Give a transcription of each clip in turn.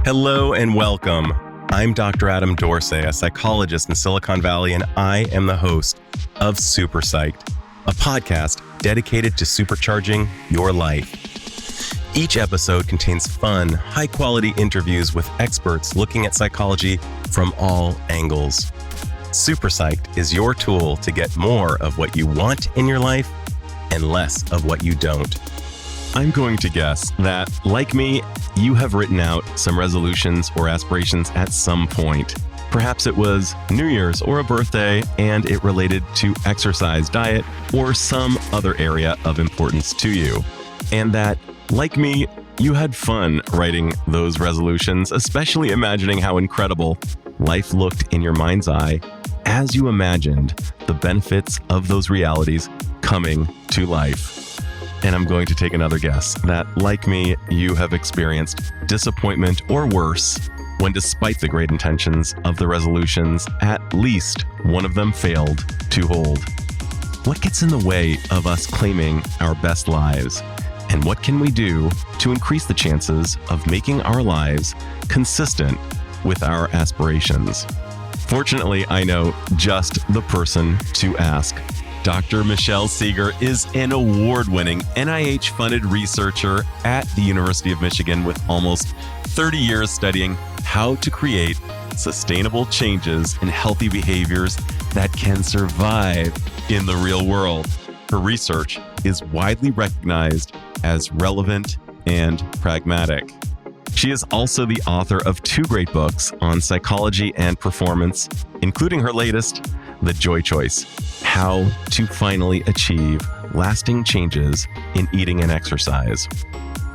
Hello and welcome. I'm Dr. Adam Dorsey, a psychologist in Silicon Valley, and I am the host of Super Psyched, a podcast dedicated to supercharging your life. Each episode contains fun, high-quality interviews with experts looking at psychology from all angles. Super Psyched is your tool to get more of what you want in your life and less of what you don't. I'm going to guess that, like me, you have written out some resolutions or aspirations at some point. Perhaps it was New Year's or a birthday, and it related to exercise, diet, or some other area of importance to you. And that, like me, you had fun writing those resolutions, especially imagining how incredible life looked in your mind's eye as you imagined the benefits of those realities coming to life. And I'm going to take another guess that, like me, you have experienced disappointment or worse when, despite the great intentions of the resolutions, at least one of them failed to hold. What gets in the way of us claiming our best lives? And what can we do to increase the chances of making our lives consistent with our aspirations? Fortunately, I know just the person to ask. Dr. Michelle Segar is an award-winning NIH-funded researcher at the University of Michigan with almost 30 years studying how to create sustainable changes in healthy behaviors that can survive in the real world. Her research is widely recognized as relevant and pragmatic. She is also the author of 2 great books on psychology and performance, including her latest, The Joy Choice: How to Finally Achieve Lasting Changes in Eating and Exercise.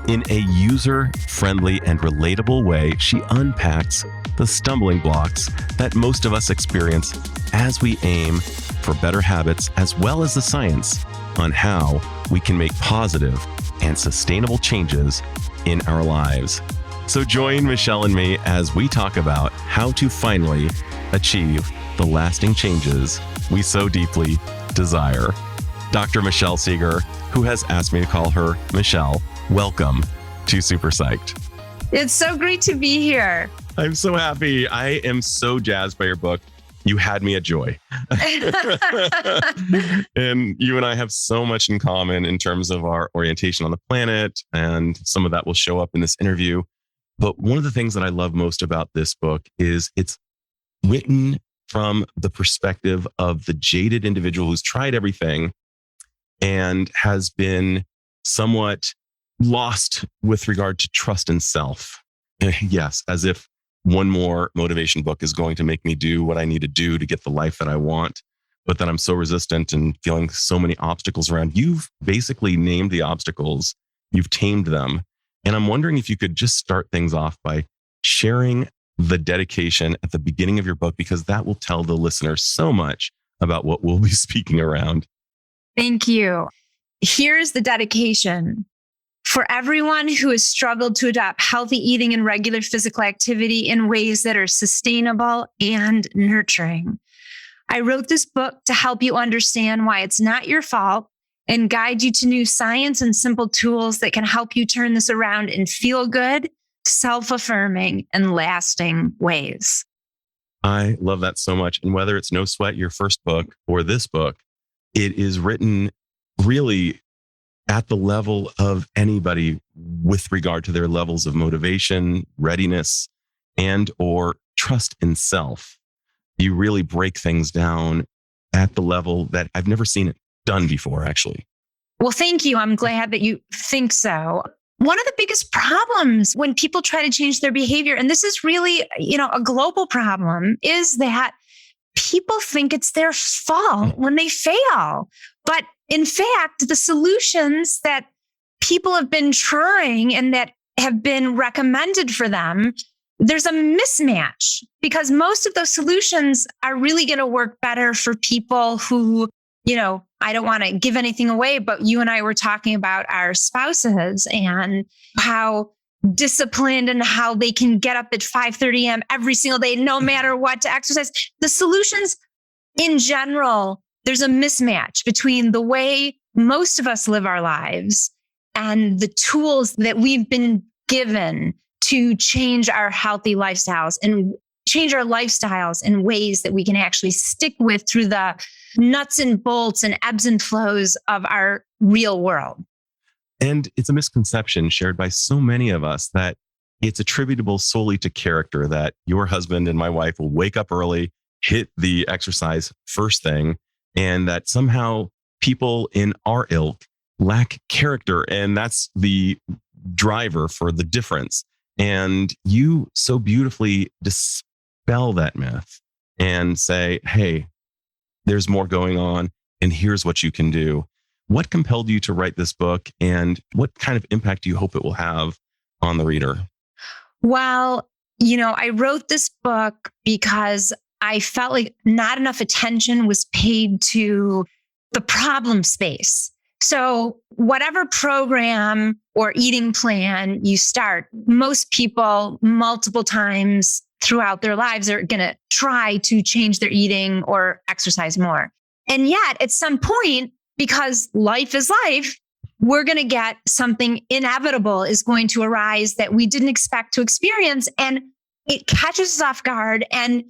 In a user-friendly and relatable way, she unpacks the stumbling blocks that most of us experience as we aim for better habits, as well as the science on how we can make positive and sustainable changes in our lives. So join Michelle and me as we talk about how to finally achieve the lasting changes we so deeply desire. Dr. Michelle Segar, who has asked me to call her Michelle, welcome to Super Psyched. It's so great to be here. I'm so happy. I am so jazzed by your book. You had me at joy. And you and I have so much in common in terms of our orientation on the planet, and some of that will show up in this interview. But one of the things that I love most about this book is it's written from the perspective of the jaded individual who's tried everything and has been somewhat lost with regard to trust in self. Yes, as if one more motivation book is going to make me do what I need to do to get the life that I want, but that I'm so resistant and feeling so many obstacles around. You've basically named the obstacles, you've tamed them. And I'm wondering if you could just start things off by sharing the dedication at the beginning of your book, because that will tell the listener so much about what we'll be speaking around. Thank you. Here's the dedication. For everyone who has struggled to adopt healthy eating and regular physical activity in ways that are sustainable and nurturing. I wrote this book to help you understand why it's not your fault and guide you to new science and simple tools that can help you turn this around in feel-good, self-affirming, and lasting ways. I love that so much. And whether it's No Sweat, your first book, or this book, it is written really at the level of anybody with regard to their levels of motivation, readiness, and or trust in self. You really break things down at the level that I've never seen it done before, actually. Well, thank you. I'm glad that you think so. One of the biggest problems when people try to change their behavior, and this is really, a global problem, is that people think it's their fault when they fail. But in fact, the solutions that people have been trying and that have been recommended for them, there's a mismatch, because most of those solutions are really going to work better for people who, I don't want to give anything away, but you and I were talking about our spouses and how disciplined and how they can get up at 5:30 a.m. every single day, no matter what, to exercise. The solutions in general, there's a mismatch between the way most of us live our lives and the tools that we've been given to change our healthy lifestyles and change our lifestyles in ways that we can actually stick with through the nuts and bolts and ebbs and flows of our real world. And it's a misconception shared by so many of us that it's attributable solely to character, that your husband and my wife will wake up early, hit the exercise first thing, and that somehow people in our ilk lack character. And that's the driver for the difference. And you so beautifully dispel that myth and say, hey, there's more going on, and here's what you can do. What compelled you to write this book, and what kind of impact do you hope it will have on the reader? Well, I wrote this book because I felt like not enough attention was paid to the problem space. So whatever program or eating plan you start, most people multiple times throughout their lives are going to try to change their eating or exercise more. And yet at some point, because life is life, we're going to get something inevitable is going to arise that we didn't expect to experience. And it catches us off guard. And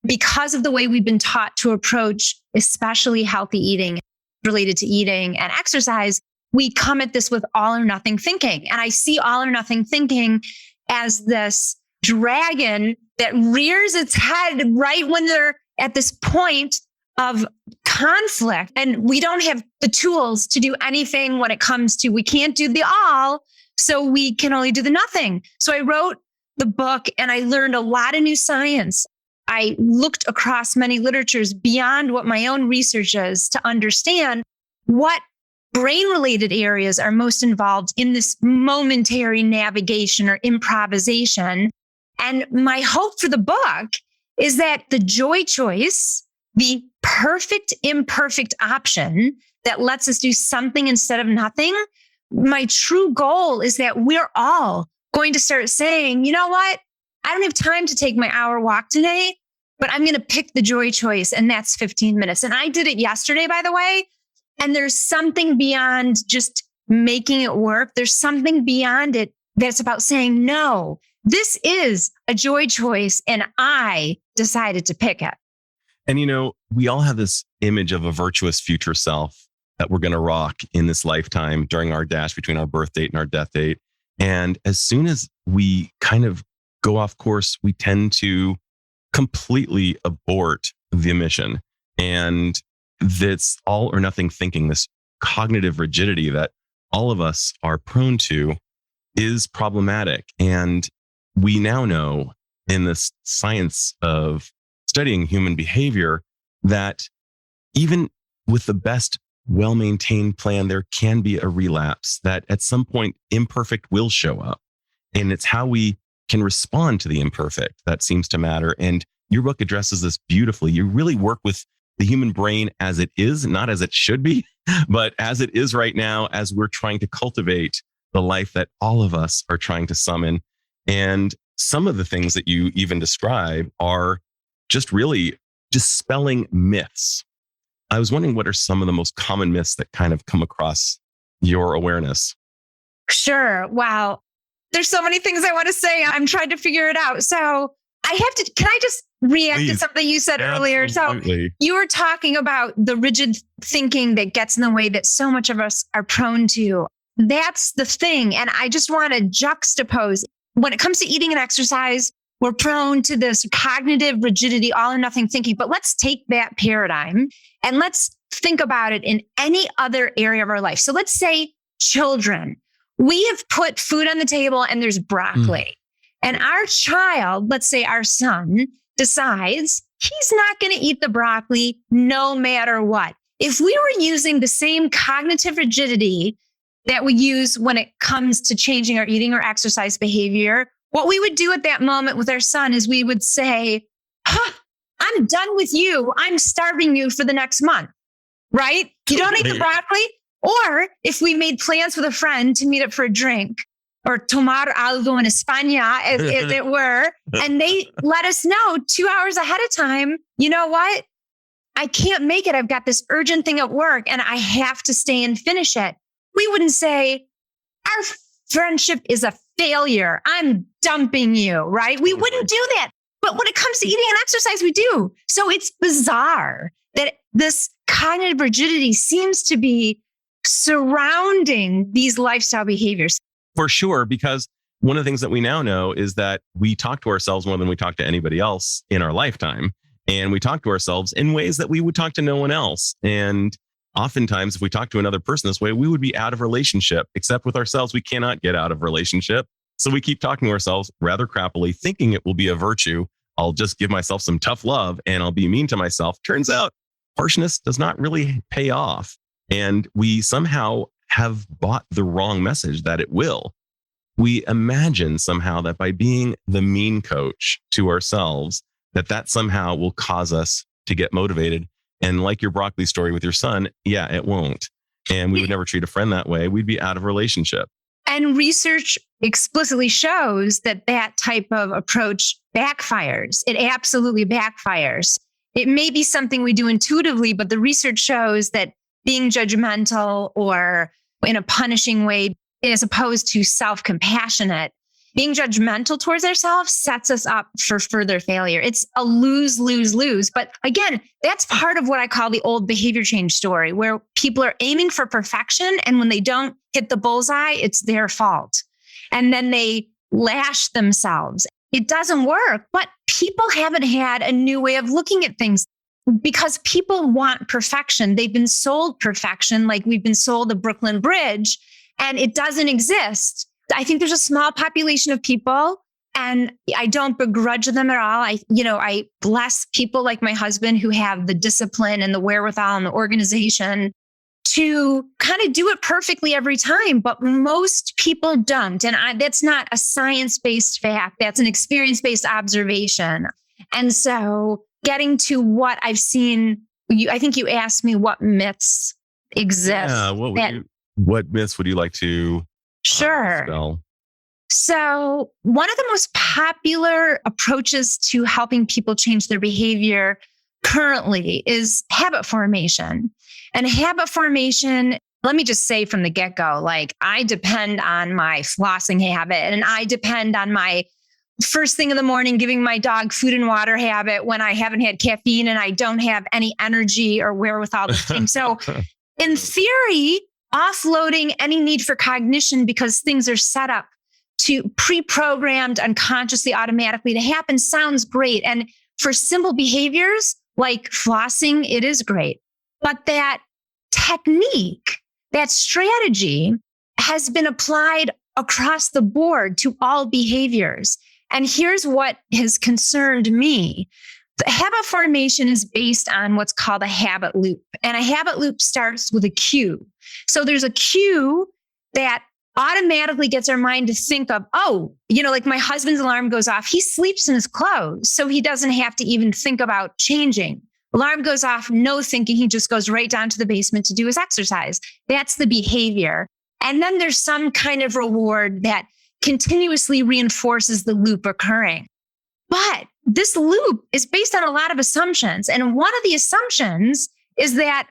because of the way we've been taught to approach, especially healthy eating related to eating and exercise, we come at this with all or nothing thinking. And I see all or nothing thinking as this dragon that rears its head right when they're at this point of conflict. And we don't have the tools to do anything when it comes to, we can't do the all, so we can only do the nothing. So I wrote the book and I learned a lot of new science. I looked across many literatures beyond what my own research is to understand what brain-related areas are most involved in this momentary navigation or improvisation. And my hope for the book is that the joy choice, the perfect, imperfect option that lets us do something instead of nothing, my true goal is that we're all going to start saying, you know what? I don't have time to take my hour walk today, but I'm going to pick the joy choice, and that's 15 minutes. And I did it yesterday, by the way. And there's something beyond just making it work. There's something beyond it that's about saying, no, this is a joy choice, and I decided to pick it. And, we all have this image of a virtuous future self that we're going to rock in this lifetime during our dash between our birth date and our death date. And as soon as we kind of go off course, we tend to completely abort the mission. And that's all or nothing thinking, this cognitive rigidity that all of us are prone to, is problematic. And we now know in this science of studying human behavior that even with the best well-maintained plan, there can be a relapse, that at some point imperfect will show up. And it's how we can respond to the imperfect that seems to matter. And your book addresses this beautifully. You really work with the human brain as it is, not as it should be, but as it is right now, as we're trying to cultivate the life that all of us are trying to summon. And some of the things that you even describe are just really dispelling myths. I was wondering, what are some of the most common myths that kind of come across your awareness? Sure. Wow. There's so many things I want to say. I'm trying to figure it out. So can I just react to something you said earlier? Absolutely. So you were talking about the rigid thinking that gets in the way that so much of us are prone to. That's the thing. And I just want to juxtapose. When it comes to eating and exercise, we're prone to this cognitive rigidity, all or nothing thinking. But let's take that paradigm and let's think about it in any other area of our life. So let's say children. We have put food on the table and there's broccoli. And our child, let's say our son, decides he's not going to eat the broccoli no matter what. If we were using the same cognitive rigidity that we use when it comes to changing our eating or exercise behavior, what we would do at that moment with our son is we would say, I'm done with you. I'm starving you for the next month, right? You don't eat the broccoli. Or if we made plans with a friend to meet up for a drink, or tomar algo en España, as it were, and they let us know 2 hours ahead of time, you know what? I can't make it. I've got this urgent thing at work and I have to stay and finish it. We wouldn't say, our friendship is a failure. I'm dumping you, right? We wouldn't do that. But when it comes to eating and exercise, we do. So it's bizarre that this cognitive rigidity seems to be surrounding these lifestyle behaviors. For sure, because one of the things that we now know is that we talk to ourselves more than we talk to anybody else in our lifetime. And we talk to ourselves in ways that we would talk to no one else. And oftentimes, if we talk to another person this way, we would be out of relationship. Except with ourselves, we cannot get out of relationship. So we keep talking to ourselves rather crappily, thinking it will be a virtue. I'll just give myself some tough love and I'll be mean to myself. Turns out harshness does not really pay off. And we somehow have bought the wrong message that it will. We imagine somehow that by being the mean coach to ourselves, that somehow will cause us to get motivated. And like your broccoli story with your son, yeah, it won't. And we would never treat a friend that way. We'd be out of relationship. And research explicitly shows that type of approach backfires. It absolutely backfires. It may be something we do intuitively, but the research shows that being judgmental or in a punishing way, as opposed to self-compassionate, being judgmental towards ourselves sets us up for further failure. It's a lose, lose, lose. But again, that's part of what I call the old behavior change story, where people are aiming for perfection. And when they don't hit the bullseye, it's their fault. And then they lash themselves. It doesn't work, but people haven't had a new way of looking at things because people want perfection. They've been sold perfection, like we've been sold the Brooklyn Bridge, and it doesn't exist. I think there's a small population of people, and I don't begrudge them at all. I bless people like my husband who have the discipline and the wherewithal and the organization to kind of do it perfectly every time. But most people don't. And that's not a science-based fact. That's an experience-based observation. And so getting to what I've seen, I think you asked me what myths exist. Yeah, what myths would you like to Sure. spell? So one of the most popular approaches to helping people change their behavior currently is habit formation. And habit formation, let me just say from the get-go, like I depend on my flossing habit and I depend on my first thing in the morning, giving my dog food and water habit when I haven't had caffeine and I don't have any energy or wherewithal to think. So in theory, offloading any need for cognition because things are set up to pre-programmed unconsciously, automatically to happen sounds great. And for simple behaviors like flossing, it is great. But that technique, that strategy has been applied across the board to all behaviors. And here's what has concerned me. The habit formation is based on what's called a habit loop. And a habit loop starts with a cue. So there's a cue that automatically gets our mind to think of, like my husband's alarm goes off. He sleeps in his clothes, so he doesn't have to even think about changing. Alarm goes off, no thinking. He just goes right down to the basement to do his exercise. That's the behavior. And then there's some kind of reward that continuously reinforces the loop occurring. But this loop is based on a lot of assumptions. And one of the assumptions is that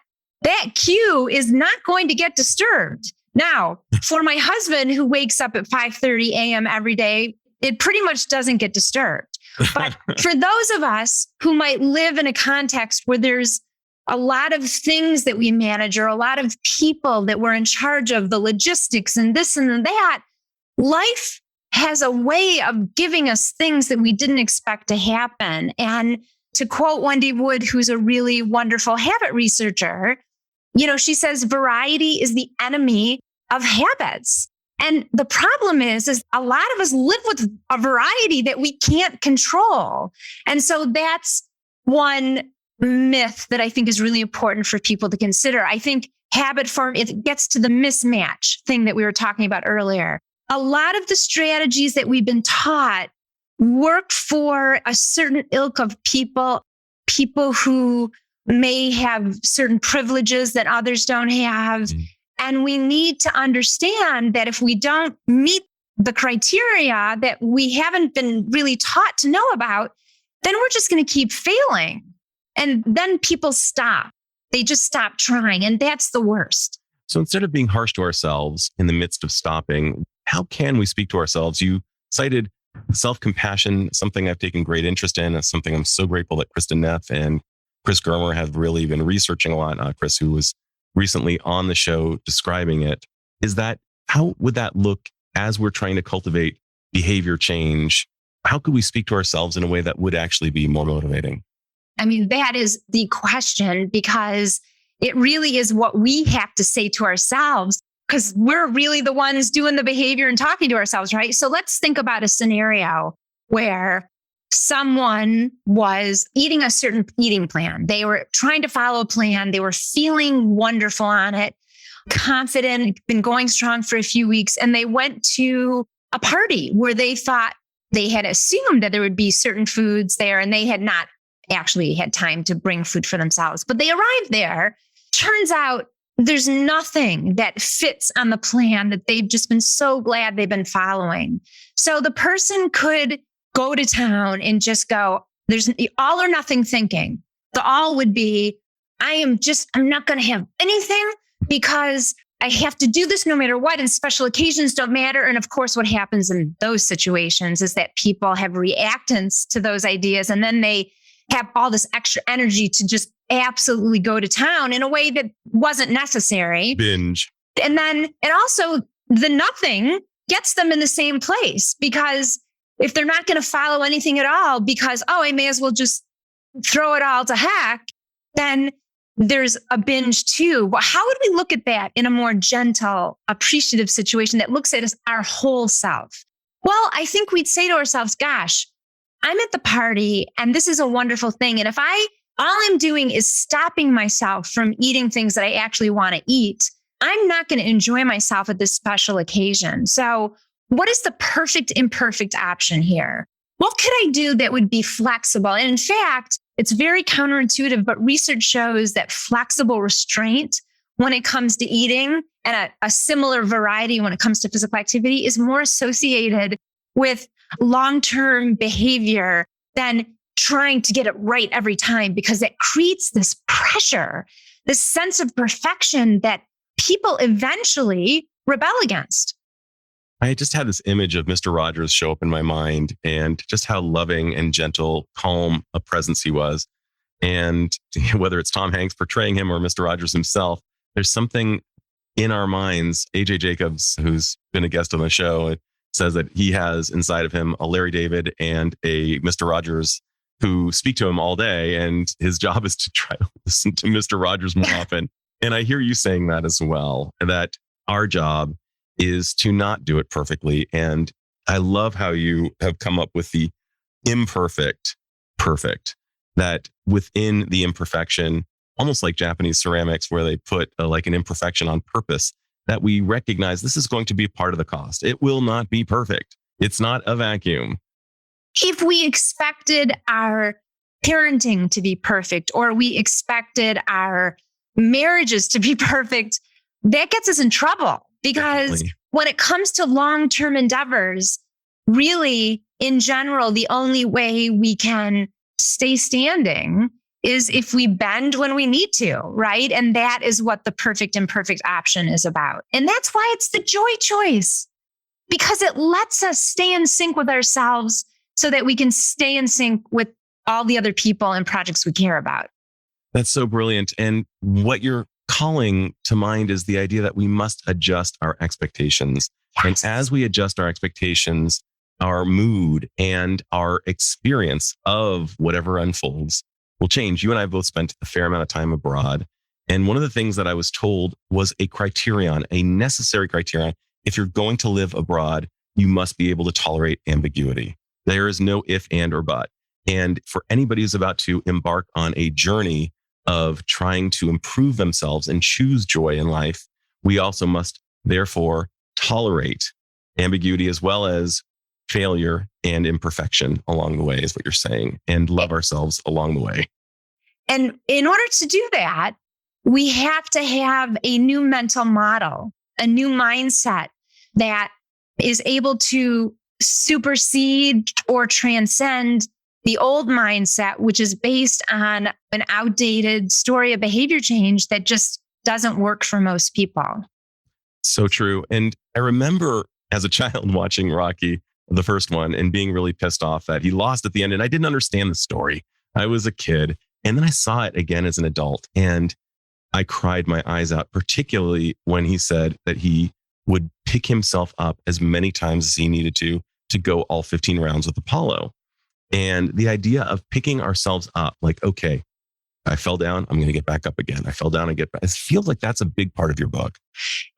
cue is not going to get disturbed. Now, for my husband who wakes up at 5:30 a.m. every day, it pretty much doesn't get disturbed. But for those of us who might live in a context where there's a lot of things that we manage or a lot of people that we're in charge of, the logistics and this and that, life has a way of giving us things that we didn't expect to happen. And to quote Wendy Wood, who's a really wonderful habit researcher, she says variety is the enemy of habits. And the problem is a lot of us live with a variety that we can't control. And so that's one myth that I think is really important for people to consider. I think it gets to the mismatch thing that we were talking about earlier. A lot of the strategies that we've been taught work for a certain ilk of people who may have certain privileges that others don't have. Mm. And we need to understand that if we don't meet the criteria that we haven't been really taught to know about, then we're just going to keep failing. And then people stop. They just stop trying. And that's the worst. So instead of being harsh to ourselves in the midst of stopping, how can we speak to ourselves? You cited self-compassion, something I've taken great interest in. It's something I'm so grateful that Kristen Neff and Chris Germer have really been researching a lot. Chris, who was recently on the show describing it, is that how would that look as we're trying to cultivate behavior change? How could we speak to ourselves in a way that would actually be more motivating? I mean, that is the question, because it really is what we have to say to ourselves, because we're really the ones doing the behavior and talking to ourselves, right? So let's think about a scenario where someone was eating a certain eating plan. They were trying to follow a plan. They were feeling wonderful on it, confident, been going strong for a few weeks. And they went to a party where they thought they had assumed that there would be certain foods there, and they had not actually had time to bring food for themselves. But they arrived there. Turns out there's nothing that fits on the plan that they've just been so glad they've been following. So the person could go to town and just go, there's all or nothing thinking. The all would be, I'm not going to have anything because I have to do this no matter what, and special occasions don't matter. And of course, what happens in those situations is that people have reactants to those ideas, and then they have all this extra energy to just absolutely go to town in a way that wasn't necessary. Binge. And also the nothing gets them in the same place, because if they're not going to follow anything at all because, I may as well just throw it all to heck, then there's a binge too. Well, how would we look at that in a more gentle, appreciative situation that looks at us, our whole self? Well, I think we'd say to ourselves, gosh, I'm at the party and this is a wonderful thing. And if all I'm doing is stopping myself from eating things that I actually want to eat, I'm not going to enjoy myself at this special occasion. So what is the perfect, imperfect option here? What could I do that would be flexible? And in fact, it's very counterintuitive, but research shows that flexible restraint when it comes to eating, and a similar variety when it comes to physical activity, is more associated with long-term behavior than trying to get it right every time, because it creates this pressure, this sense of perfection that people eventually rebel against. I just had this image of Mr. Rogers show up in my mind, and just how loving and gentle, calm a presence he was. And whether it's Tom Hanks portraying him or Mr. Rogers himself, there's something in our minds. AJ Jacobs, who's been a guest on the show, says that he has inside of him a Larry David and a Mr. Rogers who speak to him all day. And his job is to try to listen to Mr. Rogers more often. And I hear you saying that as well, that our job is to not do it perfectly. And I love how you have come up with the imperfect, perfect, that within the imperfection, almost like Japanese ceramics, where they put like an imperfection on purpose, that we recognize this is going to be part of the cost. It will not be perfect. It's not a vacuum. If we expected our parenting to be perfect, or we expected our marriages to be perfect, that gets us in trouble. Because Definitely. When it comes to long-term endeavors, really, in general, the only way we can stay standing is if we bend when we need to, right? And that is what the perfect imperfect option is about. And that's why it's the joy choice, because it lets us stay in sync with ourselves so that we can stay in sync with all the other people and projects we care about. That's so brilliant. And what you're calling to mind is the idea that we must adjust our expectations. Yes. And as we adjust our expectations, our mood and our experience of whatever unfolds will change. You and I both spent a fair amount of time abroad. And one of the things that I was told was a criterion, a necessary criterion. If you're going to live abroad, you must be able to tolerate ambiguity. There is no if, and, or but. And for anybody who's about to embark on a journey of trying to improve themselves and choose joy in life, we also must therefore tolerate ambiguity as well as failure and imperfection along the way, is what you're saying, and love ourselves along the way. And in order to do that, we have to have a new mental model, a new mindset that is able to supersede or transcend the old mindset, which is based on an outdated story of behavior change that just doesn't work for most people. So true. And I remember as a child watching Rocky, the first one, and being really pissed off that he lost at the end. And I didn't understand the story. I was a kid. And then I saw it again as an adult. And I cried my eyes out, particularly when he said that he would pick himself up as many times as he needed to go all 15 rounds with Apollo. And the idea of picking ourselves up, like, okay, I fell down, I'm going to get back up again. I fell down and get back. It feels like that's a big part of your book.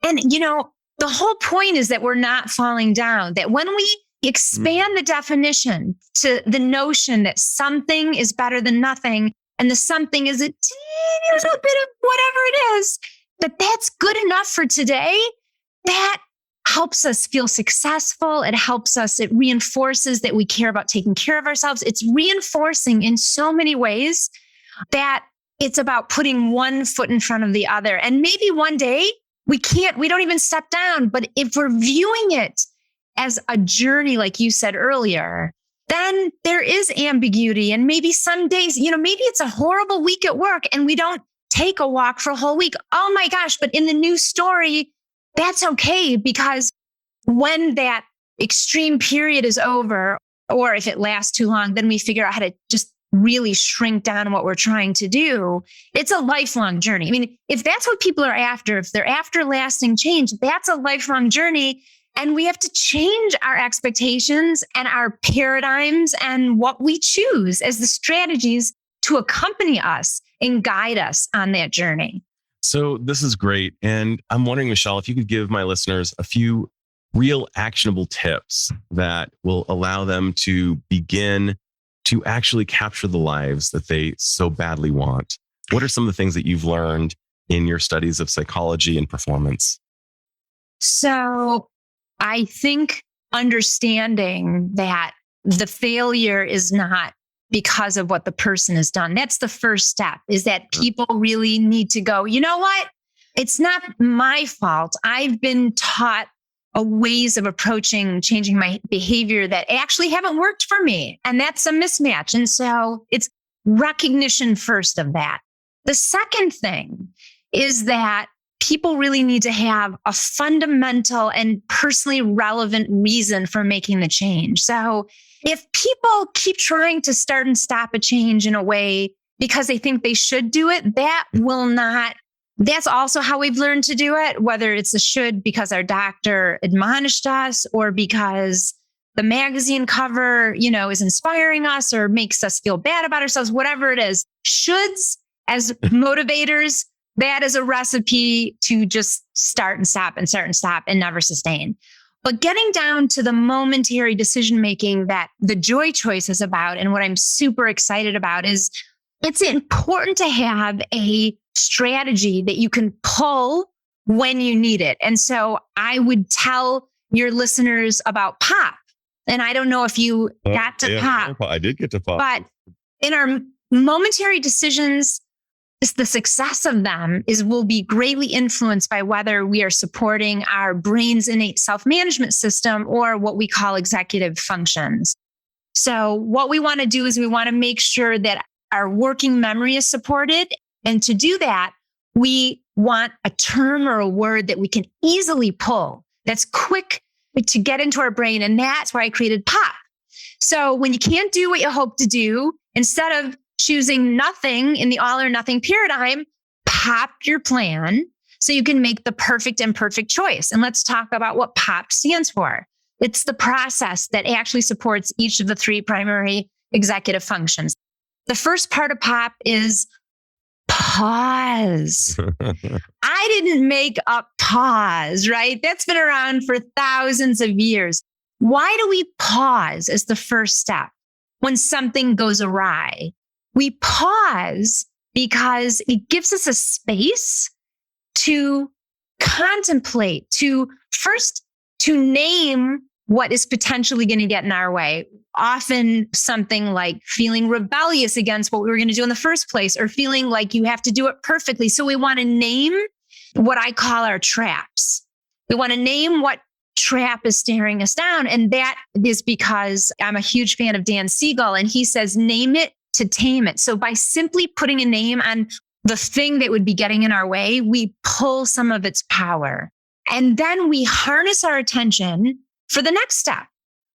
And, the whole point is that we're not falling down, that when we expand the definition to the notion that something is better than nothing, and the something is a teeny little bit of whatever it is, that's good enough for today, that helps us feel successful. It helps us, it reinforces that we care about taking care of ourselves. It's reinforcing in so many ways that it's about putting one foot in front of the other. And maybe one day we don't even step down, but if we're viewing it as a journey, like you said earlier, then there is ambiguity. And maybe some days, maybe it's a horrible week at work and we don't take a walk for a whole week. Oh my gosh. But in the new story, that's okay, because when that extreme period is over, or if it lasts too long, then we figure out how to just really shrink down what we're trying to do. It's a lifelong journey. I mean, if that's what people are after, if they're after lasting change, that's a lifelong journey. And we have to change our expectations and our paradigms and what we choose as the strategies to accompany us and guide us on that journey. So this is great. And I'm wondering, Michelle, if you could give my listeners a few real actionable tips that will allow them to begin to actually capture the lives that they so badly want. What are some of the things that you've learned in your studies of psychology and performance? So I think understanding that the failure is not because of what the person has done. That's the first step, is that people really need to go, you know what? It's not my fault. I've been taught ways of approaching changing my behavior that actually haven't worked for me. And that's a mismatch. And so it's recognition first of that. The second thing is that people really need to have a fundamental and personally relevant reason for making the change. So if people keep trying to start and stop a change in a way because they think they should do it, that's also how we've learned to do it, whether it's a should because our doctor admonished us, or because the magazine cover, is inspiring us or makes us feel bad about ourselves, whatever it is. Shoulds as motivators, that is a recipe to just start and stop and never sustain. But getting down to the momentary decision-making that the joy choice is about, and what I'm super excited about, is it's important to have a strategy that you can pull when you need it. And so I would tell your listeners about POP. And I don't know if you got to POP. I did get to POP. But in our momentary decisions, the success of them will be greatly influenced by whether we are supporting our brain's innate self-management system or what we call executive functions. So what we want to do is we want to make sure that our working memory is supported. And to do that, we want a term or a word that we can easily pull, that's quick to get into our brain. And that's why I created POP. So when you can't do what you hope to do, instead of choosing nothing in the all or nothing paradigm, POP your plan so you can make the perfect and perfect choice. And let's talk about what POP stands for. It's the process that actually supports each of the three primary executive functions. The first part of POP is pause. I didn't make up pause, right? That's been around for thousands of years. Why do we pause as the first step when something goes awry? We pause because it gives us a space to contemplate, to name what is potentially going to get in our way. Often something like feeling rebellious against what we were going to do in the first place, or feeling like you have to do it perfectly. So we want to name what I call our traps. We want to name what trap is staring us down. And that is because I'm a huge fan of Dan Siegel, and he says, name it to tame it. So by simply putting a name on the thing that would be getting in our way, we pull some of its power. And then we harness our attention for the next step,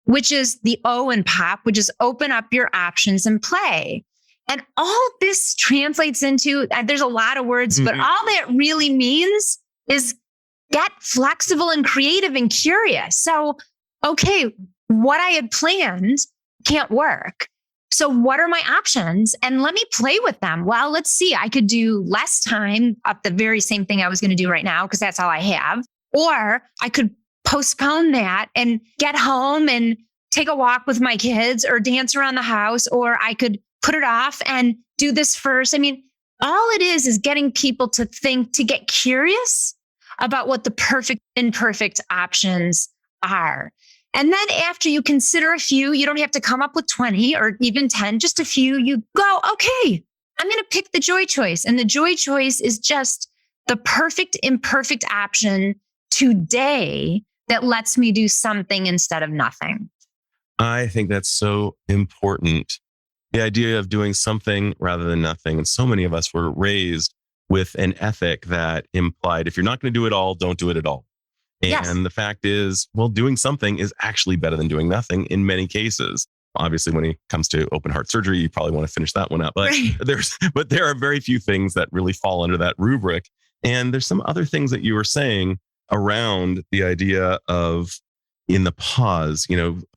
which is the O in POP, which is open up your options and play. And all this translates into, there's a lot of words, but all that really means is get flexible and creative and curious. So, okay, what I had planned can't work. So what are my options? And let me play with them. Well, let's see, I could do less time up the very same thing I was going to do right now, because that's all I have. Or I could postpone that and get home and take a walk with my kids or dance around the house, or I could put it off and do this first. I mean, all it is getting people to think, to get curious about what the perfect, imperfect options are. And then after you consider a few, you don't have to come up with 20 or even 10, just a few, you go, okay, I'm going to pick the joy choice. And the joy choice is just the perfect, imperfect option today that lets me do something instead of nothing. I think that's so important. The idea of doing something rather than nothing. And so many of us were raised with an ethic that implied, if you're not going to do it all, don't do it at all. And the fact is, well, doing something is actually better than doing nothing in many cases. Obviously, when it comes to open heart surgery, you probably want to finish that one up. But there are very few things that really fall under that rubric. And there's some other things that you were saying around the idea of in the pause.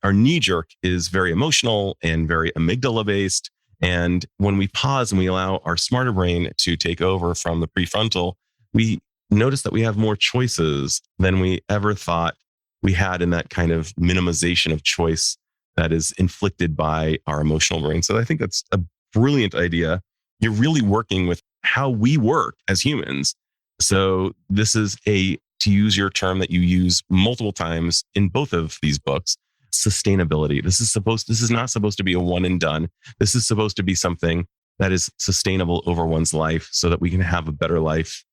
Our knee jerk is very emotional and very amygdala based. And when we pause and we allow our smarter brain to take over from the prefrontal, we notice that we have more choices than we ever thought we had in that kind of minimization of choice that is inflicted by our emotional brain. So I think that's a brilliant idea. You're really working with how we work as humans. So this is to use your term that you use multiple times in both of these books, sustainability. This is not supposed to be a one and done. This is supposed to be something that is sustainable over one's life so that we can have a better life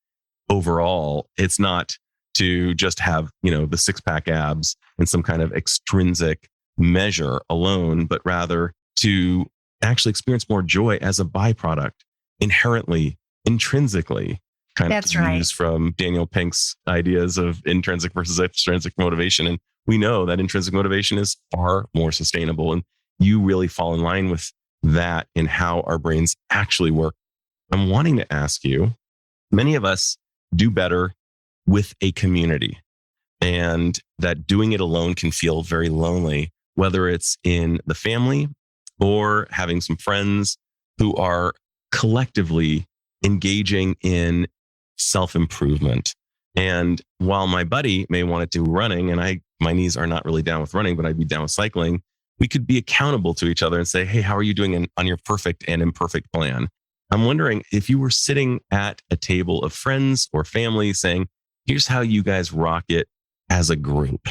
overall. It's not to just have, the six-pack abs and some kind of extrinsic measure alone, but rather to actually experience more joy as a byproduct, inherently, intrinsically. That's right. Used from Daniel Pink's ideas of intrinsic versus extrinsic motivation. And we know that intrinsic motivation is far more sustainable. And you really fall in line with that in how our brains actually work. I'm wanting to ask you, many of us do better with a community, and that doing it alone can feel very lonely, whether it's in the family or having some friends who are collectively engaging in self-improvement. And while my buddy may want to do running, and my knees are not really down with running, but I'd be down with cycling, we could be accountable to each other and say, hey, how are you doing on your perfect and imperfect plan? I'm wondering if you were sitting at a table of friends or family saying, here's how you guys rock it as a group,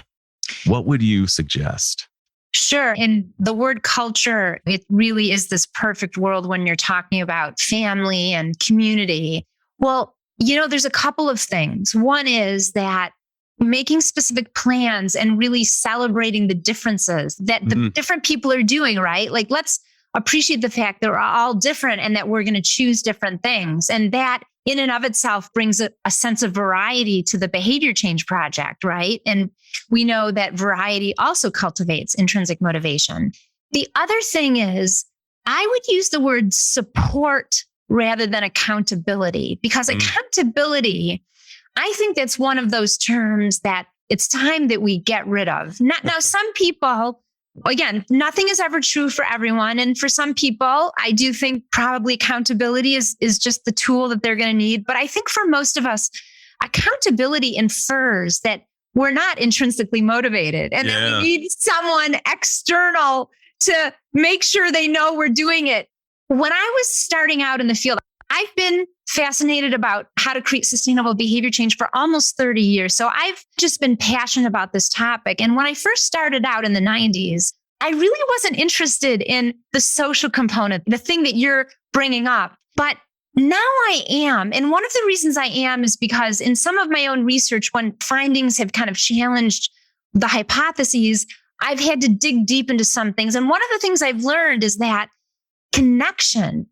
what would you suggest? Sure. And the word culture, it really is this perfect world when you're talking about family and community. Well, there's a couple of things. One is that making specific plans and really celebrating the differences that the different people are doing, right? Like, let's appreciate the fact that we're all different and that we're going to choose different things. And that in and of itself brings a sense of variety to the behavior change project, right? And we know that variety also cultivates intrinsic motivation. The other thing is, I would use the word support rather than accountability, because accountability, I think that's one of those terms that it's time that we get rid of. Now, some people, again, nothing is ever true for everyone. And for some people, I do think probably accountability is just the tool that they're going to need. But I think for most of us, accountability infers that we're not intrinsically motivated and that we need someone external to make sure they know we're doing it. When I was starting out in the field, I've been fascinated about how to create sustainable behavior change for almost 30 years. So I've just been passionate about this topic. And when I first started out in the 90s, I really wasn't interested in the social component, the thing that you're bringing up. But now I am. And one of the reasons I am is because in some of my own research, when findings have kind of challenged the hypotheses, I've had to dig deep into some things. And one of the things I've learned is that connecting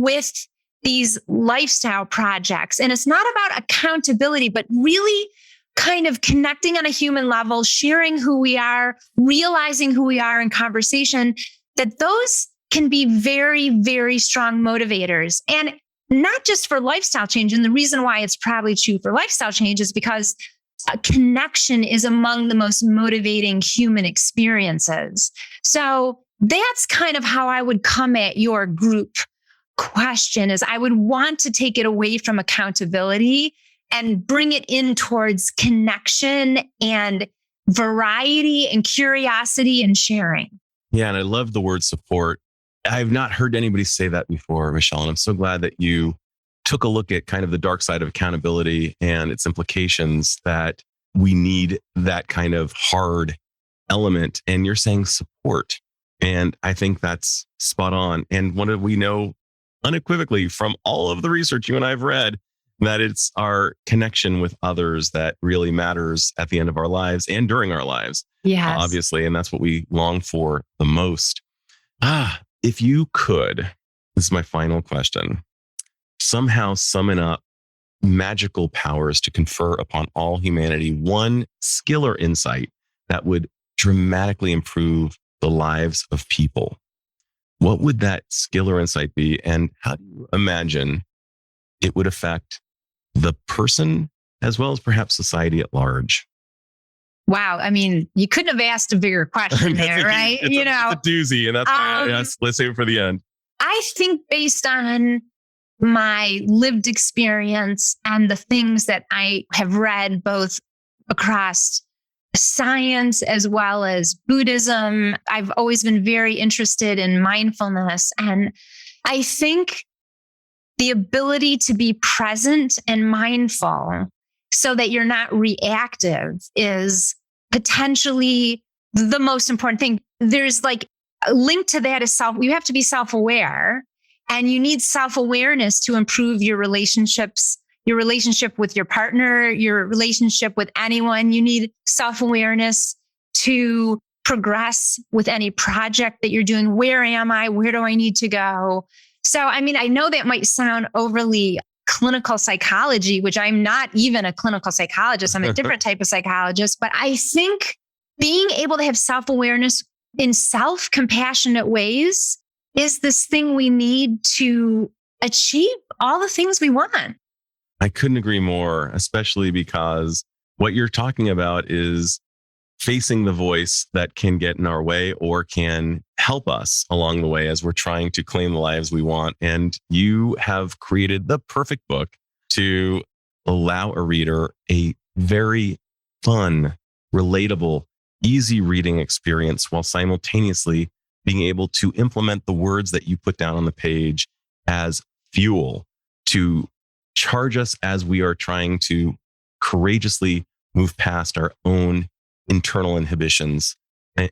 with these lifestyle projects. And it's not about accountability, but really kind of connecting on a human level, sharing who we are, realizing who we are in conversation, that those can be very, very strong motivators. And not just for lifestyle change. And the reason why it's probably true for lifestyle change is because a connection is among the most motivating human experiences. So that's kind of how I would come at your group question, is I would want to take it away from accountability and bring it in towards connection and variety and curiosity and sharing. Yeah. And I love the word support. I've not heard anybody say that before, Michelle. And I'm so glad that you took a look at kind of the dark side of accountability and its implications, that we need that kind of hard element. And you're saying support. And I think that's spot on. And what do we know unequivocally from all of the research you and I have read, that it's our connection with others that really matters at the end of our lives and during our lives. Yes. Obviously. And that's what we long for the most. If you could, this is my final question, somehow summon up magical powers to confer upon all humanity, one skill or insight that would dramatically improve the lives of people, what would that skill or insight be? And how do you imagine it would affect the person as well as perhaps society at large? Wow. I mean, you couldn't have asked a bigger question there, right? It's a doozy, and that's why I asked, let's save it for the end. I think based on my lived experience and the things that I have read, both across science as well as Buddhism, I've always been very interested in mindfulness. And I think the ability to be present and mindful so that you're not reactive is potentially the most important thing. There's like a link to that is you have to be self-aware, and you need self-awareness to improve your relationships, your relationship with your partner, your relationship with anyone. You need self-awareness to progress with any project that you're doing. Where am I? Where do I need to go? So, I mean, I know that might sound overly clinical psychology, which I'm not even a clinical psychologist. I'm a different type of psychologist, but I think being able to have self-awareness in self-compassionate ways is this thing we need to achieve all the things we want. I couldn't agree more, especially because what you're talking about is facing the voice that can get in our way or can help us along the way as we're trying to claim the lives we want. And you have created the perfect book to allow a reader a very fun, relatable, easy reading experience while simultaneously being able to implement the words that you put down on the page as fuel to charge us as we are trying to courageously move past our own internal inhibitions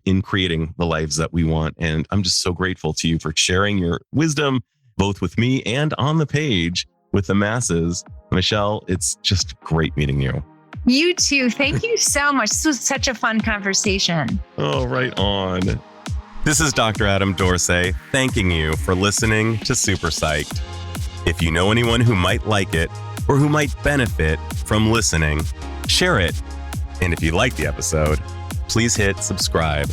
in creating the lives that we want. And I'm just so grateful to you for sharing your wisdom, both with me and on the page with the masses. Michelle, it's just great meeting you. You too. Thank you so much. This was such a fun conversation. Oh, right on. This is Dr. Adam Dorsey thanking you for listening to Super Psyched. If you know anyone who might like it or who might benefit from listening, share it. And if you like the episode, please hit subscribe.